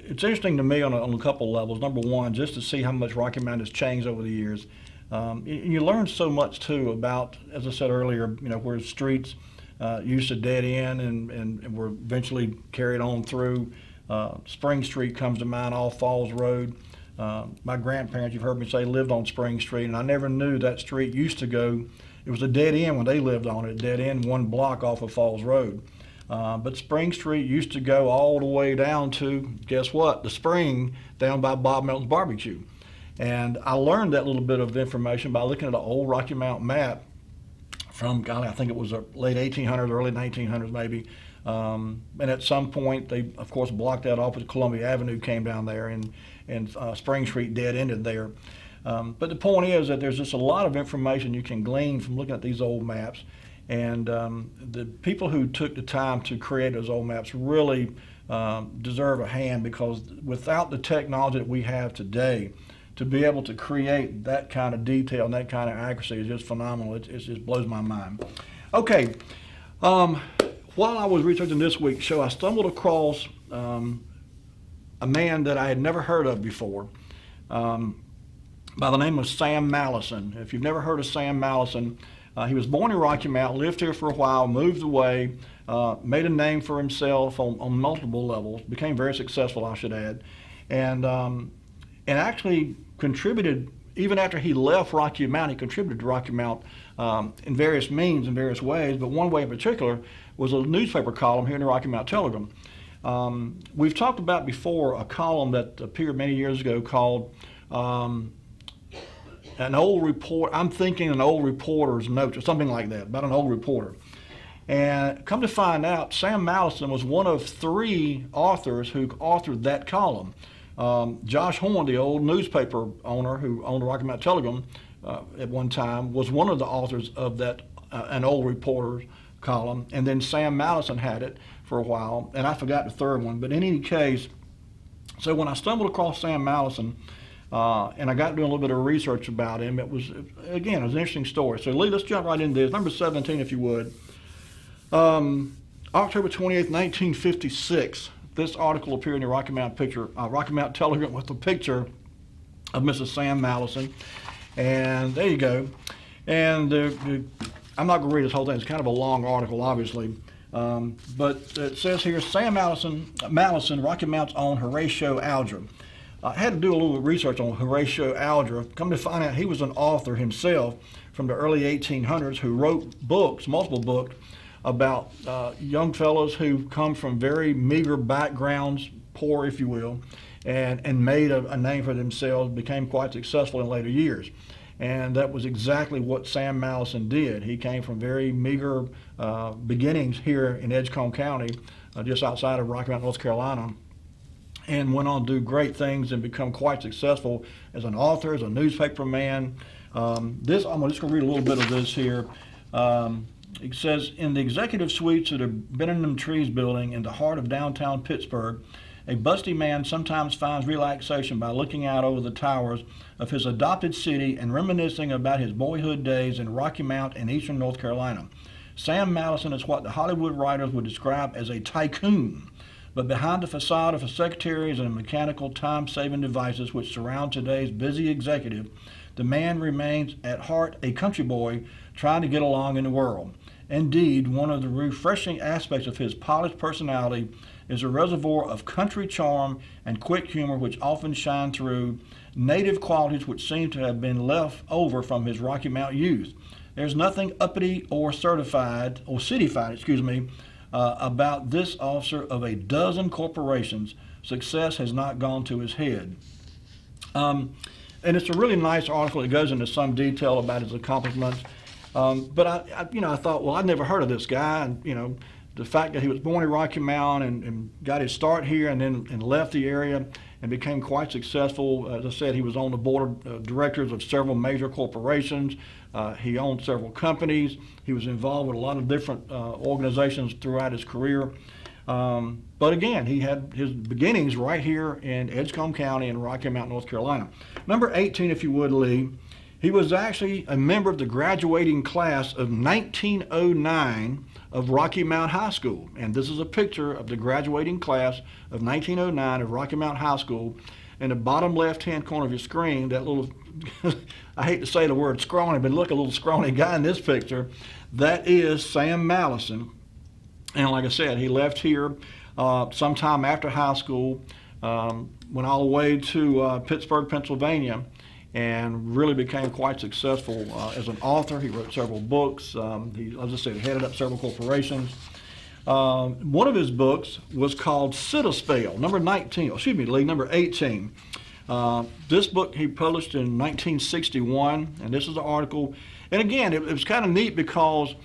interesting to me on a couple levels. Number one, just to see how much Rocky Mount has changed over the years. And you learn so much too about, as I said earlier, where streets used to dead end and were eventually carried on through. Spring Street comes to mind, All Falls Road. My grandparents, you've heard me say, lived on Spring Street, and I never knew that street used to go. It was a dead end when they lived on it, dead end one block off of Falls Road. But Spring Street used to go all the way down to, guess what, the spring down by Bob Melton's Barbecue. And I learned that little bit of information by looking at an old Rocky Mount map from, golly, I think it was the late 1800s, early 1900s maybe. And at some point, they, of course, blocked that off as Columbia Avenue came down there, and Spring Street dead ended there. But the point is that there's just a lot of information you can glean from looking at these old maps. And the people who took the time to create those old maps really deserve a hand, because without the technology that we have today, to be able to create that kind of detail and that kind of accuracy is just phenomenal. It just blows my mind. Okay, while I was researching this week's show, I stumbled across a man that I had never heard of before. By the name of Sam Mallison. If you've never heard of Sam Mallison, he was born in Rocky Mount, lived here for a while, moved away, made a name for himself on multiple levels, became very successful, I should add, and actually contributed, even after he left Rocky Mount, he contributed to Rocky Mount in various means, in various ways, but one way in particular was a newspaper column here in the Rocky Mount Telegram. We've talked about before a column that appeared many years ago called an old report, I'm thinking an old reporter's notes or something like that, about an old reporter. And come to find out, Sam Mallison was one of 3 authors who authored that column. Josh Horn, the old newspaper owner who owned the Rocky Mount Telegram at one time, was one of the authors of that an old reporter's column. And then Sam Mallison had it for a while, and I forgot the third one. But in any case, so when I stumbled across Sam Mallison, and I got to do a little bit of research about him, it was an interesting story. So Lee, let's jump right into this. Number 17, if you would. October 28th, 1956. This article appeared in the Rocky Mount Telegram with a picture of Mrs. Sam Mallison. And there you go. And I'm not going to read this whole thing. It's kind of a long article, obviously. But it says here, Sam Mallison, Rocky Mount's own Horatio Alger. I had to do a little research on Horatio Alger. Come to find out he was an author himself from the early 1800s who wrote books, multiple books, about young fellows who come from very meager backgrounds, poor if you will, and made a name for themselves, became quite successful in later years. And that was exactly what Sam Mallison did. He came from very meager beginnings here in Edgecombe County, just outside of Rocky Mount, North Carolina, and went on to do great things and become quite successful as an author, as a newspaper man. I'm just going to read a little bit of this here. It says, in the executive suites of the Benham Trees building in the heart of downtown Pittsburgh, a busty man sometimes finds relaxation by looking out over the towers of his adopted city and reminiscing about his boyhood days in Rocky Mount in eastern North Carolina. Sam Madison is what the Hollywood writers would describe as a tycoon, but behind the facade of secretaries and mechanical time-saving devices which surround today's busy executive, the man remains at heart a country boy trying to get along in the world. Indeed, one of the refreshing aspects of his polished personality is a reservoir of country charm and quick humor which often shine through, native qualities which seem to have been left over from his Rocky Mount youth. There's nothing uppity or cityfied, about this officer of a dozen corporations. Success has not gone to his head. And it's a really nice article. It goes into some detail about his accomplishments. But I thought, well, I'd never heard of this guy, and the fact that he was born in Rocky Mount and got his start here and left the area and became quite successful. As I said, he was on the board of directors of several major corporations. He owned several companies. He was involved with a lot of different organizations throughout his career. But again, he had his beginnings right here in Edgecombe County in Rocky Mount, North Carolina. Number 18, if you would, Lee. He was actually a member of the graduating class of 1909 of Rocky Mount High School. And this is a picture of the graduating class of 1909 of Rocky Mount High School. In the bottom left-hand corner of your screen, that little, I hate to say the word scrawny, but look, a little scrawny guy in this picture. That is Sam Madison. And like I said, he left here sometime after high school, went all the way to Pittsburgh, Pennsylvania, and really became quite successful as an author. He wrote several books. He, as I said, headed up several corporations. One of his books was called Citaspell, number 18. This book he published in 1961, and this is an article. And again, it was kind of neat because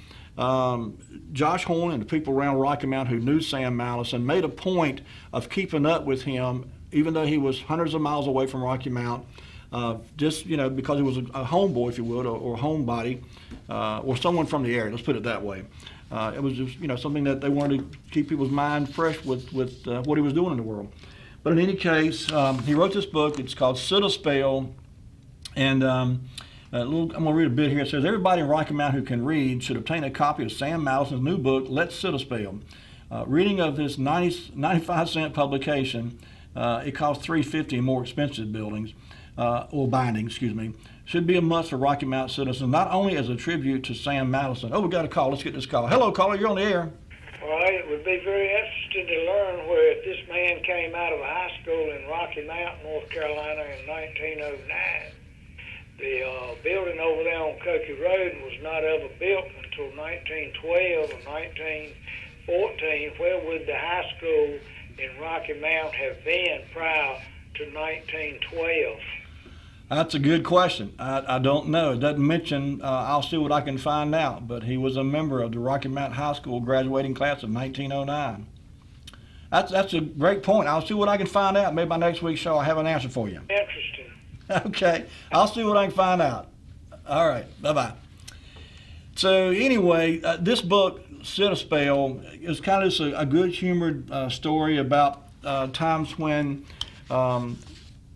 Josh Horn and the people around Rocky Mount who knew Sam Madison made a point of keeping up with him, even though he was hundreds of miles away from Rocky Mount. Just because he was a homeboy, if you would, or homebody, or someone from the area. Let's put it that way. It was just something that they wanted to keep people's mind fresh with what he was doing in the world. But in any case, he wrote this book. It's called Citaspell, and I'm going to read a bit here. It says, everybody in Rocky Mount who can read should obtain a copy of Sam Madison's new book, Let's Citaspell. Reading of this 95-cent publication, it costs $3.50 in more expensive buildings. Or binding, should be a must for Rocky Mount citizens, not only as a tribute to Sam Madison. Oh, we got a call. Let's get this call. Hello, caller. You're on the air. Well, it would be very interesting to learn where if this man came out of a high school in Rocky Mount, North Carolina in 1909. The building over there on Cokie Road was not ever built until 1912 or 1914. Where would the high school in Rocky Mount have been prior to 1912? That's a good question. I don't know. It doesn't mention, I'll see what I can find out, but he was a member of the Rocky Mount High School graduating class of 1909. That's a great point. I'll see what I can find out. Maybe by next week's show I'll have an answer for you. Interesting. Okay. I'll see what I can find out. All right. Bye-bye. So anyway, this book, Citaspell, is kind of just a good-humored story about times when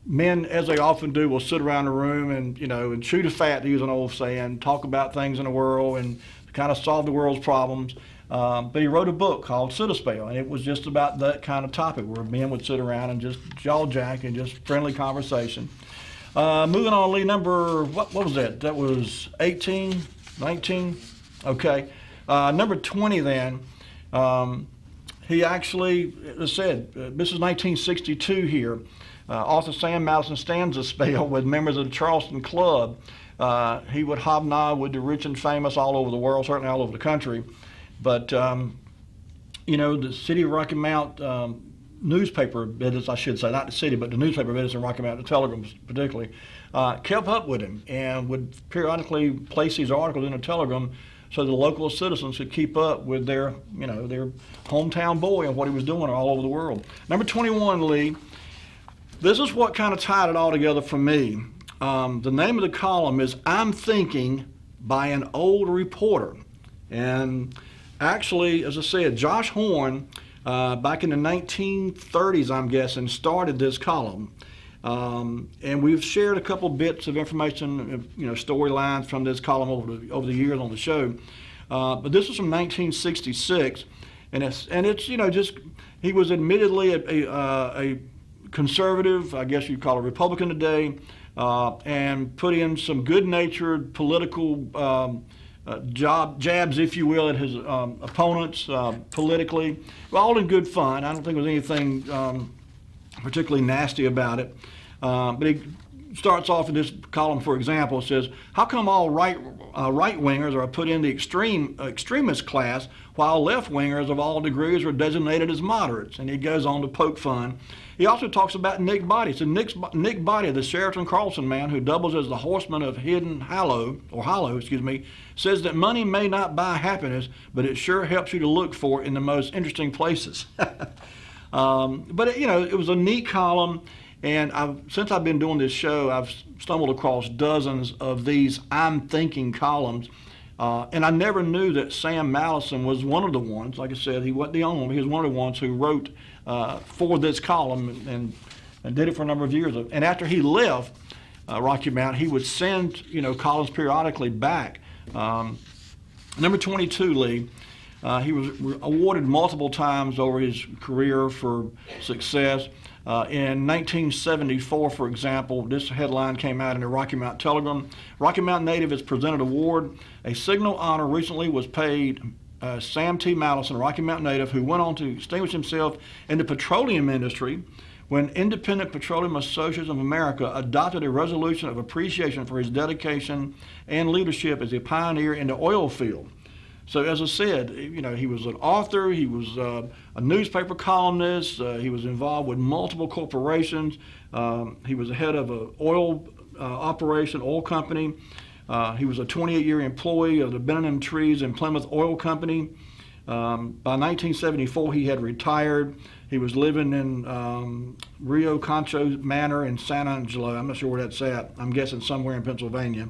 men, as they often do, will sit around a room and chew the fat, to use an old saying, talk about things in the world and kind of solve the world's problems. But he wrote a book called Citaspell, and it was just about that kind of topic where men would sit around and just jaw jack and just friendly conversation. Moving on, Lee, number, what was that? That was 18, 19? Okay. Number 20 then. He actually, as I said, this is 1962 here. Author Sam Madison stands a spell with members of the Charleston Club. He would hobnob with the rich and famous all over the world, certainly all over the country. But, the city of Rocky Mount newspaper business, I should say, not the city, but the newspaper business in Rocky Mount, the Telegram particularly, kept up with him and would periodically place these articles in the Telegram so the local citizens could keep up with their hometown boy and what he was doing all over the world. Number 21, Lee. This is what kind of tied it all together for me. The name of the column is I'm Thinking by an Old Reporter. And actually, as I said, Josh Horn back in the 1930s, I'm guessing, started this column. And we've shared a couple bits of information, storylines from this column over the years on the show. But this is from 1966, and it's just he was admittedly a conservative, I guess you'd call it Republican today, and put in some good-natured political jabs, if you will, at his opponents politically, all in good fun. I don't think there was anything particularly nasty about it. But he starts off in this column, for example, it says, how come all right-wingers are put in the extremist class while left-wingers of all degrees are designated as moderates? And he goes on to poke fun. He also talks about Nick Body. So Nick Body, the Sheraton Carlson man who doubles as the horseman of Hidden Hollow, says that money may not buy happiness, but it sure helps you to look for it in the most interesting places. But it was a neat column, and since I've been doing this show, I've stumbled across dozens of these I'm thinking columns, and I never knew that Sam Mallison was one of the ones. Like I said, he wasn't the only one. He was one of the ones who wrote for this column and did it for a number of years. And after he left Rocky Mountain, he would send columns periodically back. Number 22, Lee. He was awarded multiple times over his career for success. In 1974, for example, this headline came out in the Rocky Mountain Telegram. Rocky Mountain native is presented award. A signal honor recently was paid Sam T. Mallison, a Rocky Mountain native, who went on to distinguish himself in the petroleum industry when Independent Petroleum Associates of America adopted a resolution of appreciation for his dedication and leadership as a pioneer in the oil field. So as I said, he was an author, he was a newspaper columnist, he was involved with multiple corporations, he was the head of an oil company, he was a 28-year employee of the Benham Trees and Plymouth Oil Company. By 1974, he had retired. He was living in Rio Concho Manor in San Angelo. I'm not sure where that's at. I'm guessing somewhere in Pennsylvania.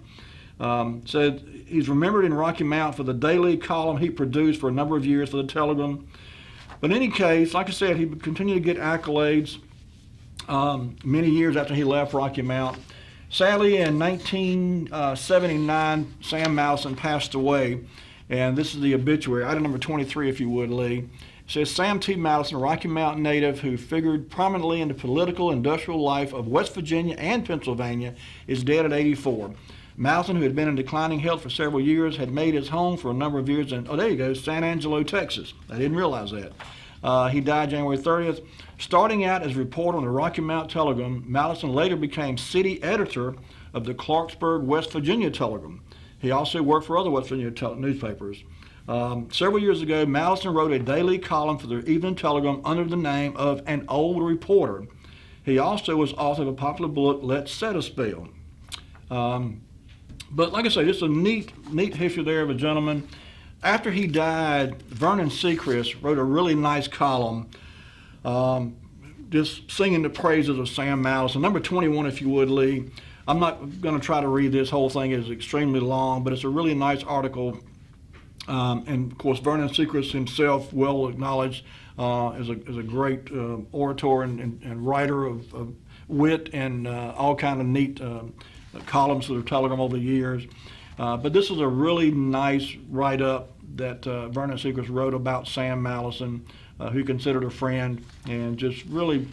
Said he's remembered in Rocky Mountain for the daily column he produced for a number of years for the Telegram. But in any case, like I said, he would continue to get accolades many years after he left Rocky Mountain. Sadly, in 1979, Sam Mallison passed away, and this is the obituary, item number 23, if you would, Lee. It says, Sam T. Mallison, a Rocky Mountain native who figured prominently in the political industrial life of West Virginia and Pennsylvania, is dead at 84. Mallison, who had been in declining health for several years, had made his home for a number of years in, San Angelo, Texas. I didn't realize that. He died January 30th. Starting out as a reporter on the Rocky Mountain Telegram, Mallison later became city editor of the Clarksburg, West Virginia Telegram. He also worked for other West Virginia newspapers. Several years ago, Mallison wrote a daily column for the Evening Telegram under the name of An Old Reporter. He also was author of a popular book, Let's Set a Spell. But like I say, this is a neat history there of a gentleman. After he died, Vernon Seacrest wrote a really nice column just singing the praises of Sam Mallison. Number 21, if you would, Lee. I'm not going to try to read this whole thing. It is extremely long, but it's a really nice article. And, of course, Vernon Seacrest himself, well acknowledged, is a great orator and writer of wit and all kind of neat columns for the Telegram over the years. But this is a really nice write-up that Vernon Seacrest wrote about Sam Mallison, who he considered a friend, and just really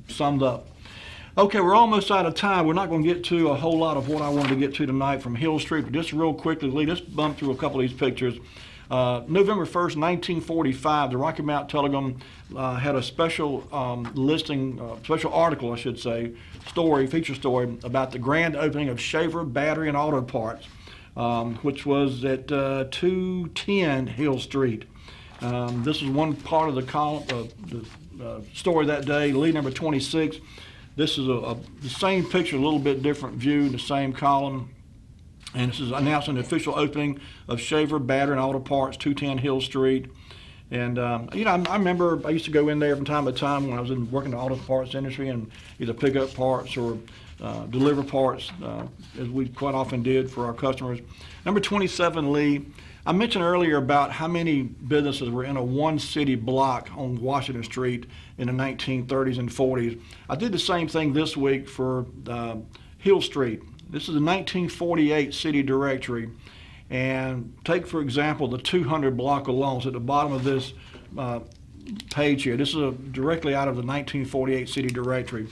summed up. Okay, we're almost out of time. We're not going to get to a whole lot of what I wanted to get to tonight from Hill Street, but just real quickly, Lee, let's bump through a couple of these pictures. November 1st, 1945, the Rocky Mountain Telegram had a special special article, I should say, feature story about the grand opening of Shaver Battery and Auto Parts, which was at 210 Hill Street. This is one part of the story that day. Lead number 26. This is the same picture, a little bit different view in the same column. And this is announcing the official opening of Shaver Battery and Auto Parts, 210 Hill Street. And, I remember I used to go in there from time to time when I was working in the auto parts industry and either pick up parts or deliver parts, as we quite often did for our customers. Number 27, Lee, I mentioned earlier about how many businesses were in a one city block on Washington Street in the 1930s and 40s. I did the same thing this week for Hill Street. This is a 1948 city directory. And take, for example, the 200 block alone. It's at the bottom of this page here. This is directly out of the 1948 city directory.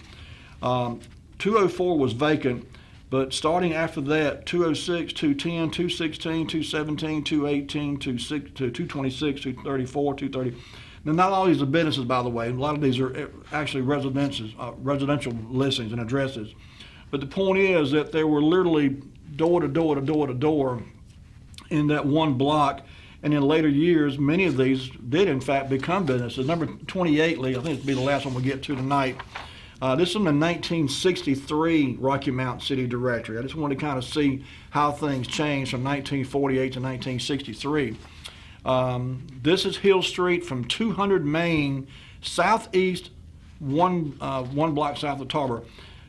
204 was vacant. But starting after that, 206, 210, 216, 217, 218, 226, 234, 230. Now, not all these are businesses, by the way. A lot of these are actually residential listings and addresses. But the point is that they were literally door to door to door to door in that one block. And in later years, many of these did, in fact, become businesses. Number 28, Lee, I think this will be the last one we'll get to tonight. This is from the 1963 Rocky Mount City Directory. I just wanted to kind of see how things changed from 1948 to 1963. This is Hill Street from 200 Main, southeast, one block south of Tarboro.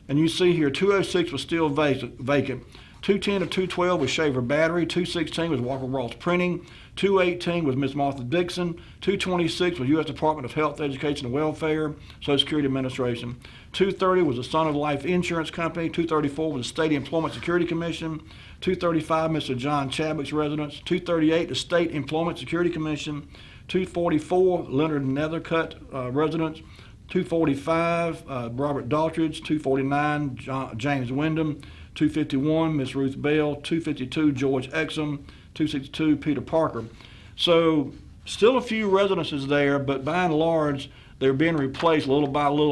And you see here, 206 was still vacant. 210 to 212 was Shaver Battery. 216 was Walker Ross Printing. 218 was Miss Martha Dixon. 226 was U.S. Department of Health, Education, and Welfare, Social Security Administration. 230 was the Son of Life Insurance Company. 234 was the State Employment Security Commission. 235, Mr. John Chadwick's residence. 238, the State Employment Security Commission. 244, Leonard Nethercutt residence. 245, Robert Daltridge. 249, James Wyndham. 251, Miss Ruth Bell. 252, George Exum. 262, Peter Parker. So still a few residences there, but by and large, they're being replaced little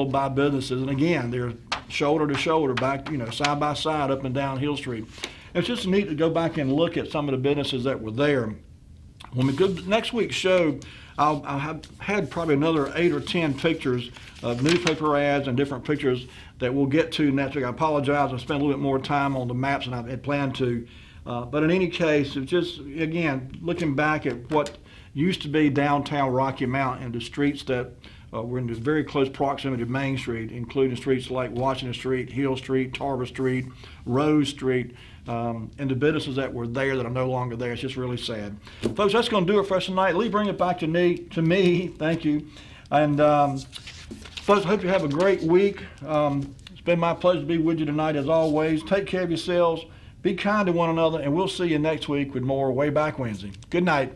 by businesses. And again, they're shoulder to shoulder, back, side by side up and down Hill Street. And it's just neat to go back and look at some of the businesses that were there. When we go next week's show, I'll have had probably another 8 or 10 pictures of newspaper ads and different pictures that we'll get to next week. I apologize, I spent a little bit more time on the maps than I had planned to. But in any case, it's just, again, looking back at what used to be downtown Rocky Mount and the streets that were in very close proximity to Main Street, including streets like Washington Street, Hill Street, Tarboro Street, Rose Street, and the businesses that were there that are no longer there. It's just really sad. Folks, that's going to do it for us tonight. Lee, bring it back to me. Thank you. And folks, I hope you have a great week. It's been my pleasure to be with you tonight as always. Take care of yourselves. Be kind to one another, and we'll see you next week with more Wayback Wednesday. Good night.